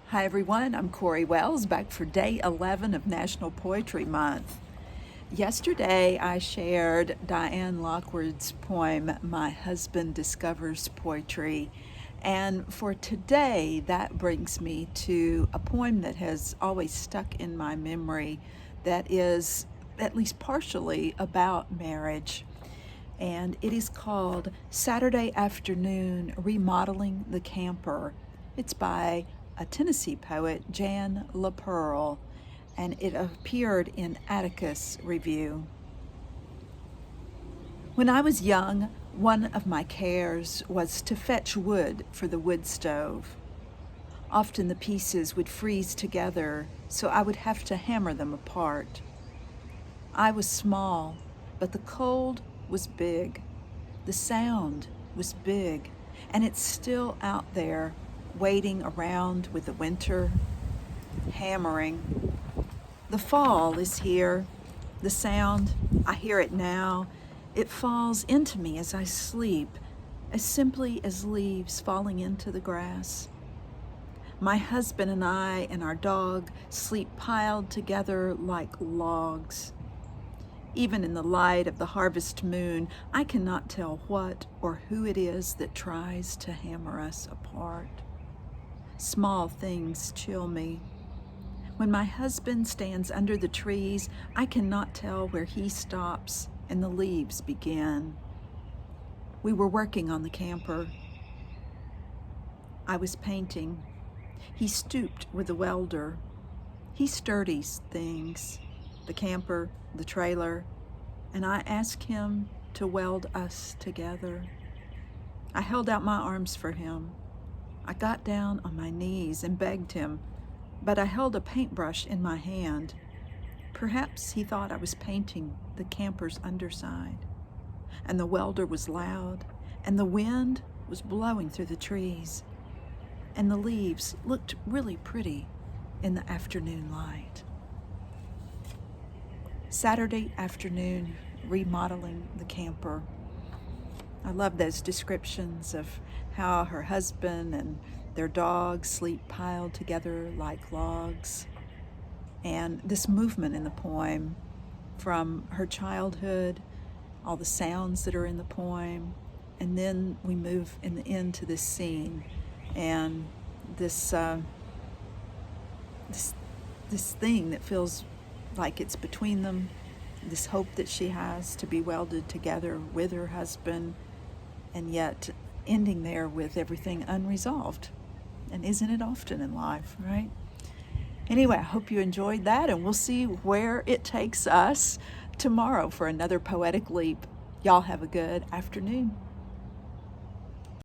Hi everyone, I'm Corey Wells, back for day 11 of National Poetry Month. Yesterday I shared Diane Lockwood's poem, My Husband Discovers Poetry, and for today that brings me to a poem that has always stuck in my memory that is at least partially about marriage. And it is called Saturday Afternoon, Remodeling the Camper. It's by a Tennessee poet, Jan LePerle, and it appeared in Atticus Review. When I was young, one of my cares was to fetch wood for the wood stove. Often the pieces would freeze together, so I would have to hammer them apart. I was small, but the cold was big. The sound was big, and it's still out there, waiting around with the winter, hammering. The fall is here. The sound, I hear it now. It falls into me as I sleep, as simply as leaves falling into the grass. My husband and I and our dog sleep piled together like logs. Even in the light of the harvest moon, I cannot tell what or who it is that tries to hammer us apart. Small things chill me. When my husband stands under the trees, I cannot tell where he stops and the leaves begin. We were working on the camper. I was painting. He stooped with the welder. He sturdies things, the camper, the trailer, and I asked him to weld us together. I held out my arms for him. I got down on my knees and begged him, but I held a paintbrush in my hand. Perhaps he thought I was painting the camper's underside. And the welder was loud, and the wind was blowing through the trees, and the leaves looked really pretty in the afternoon light. Saturday afternoon, remodeling the camper. I love those descriptions of how her husband and their dog sleep piled together like logs. And this movement in the poem, from her childhood, all the sounds that are in the poem, and then we move in the end to this scene and this thing that feels like it's between them, this hope that she has to be welded together with her husband, and yet ending there with everything unresolved. And isn't it often in life, right? Anyway, I hope you enjoyed that, and we'll see where it takes us tomorrow for another poetic leap. Y'all have a good afternoon.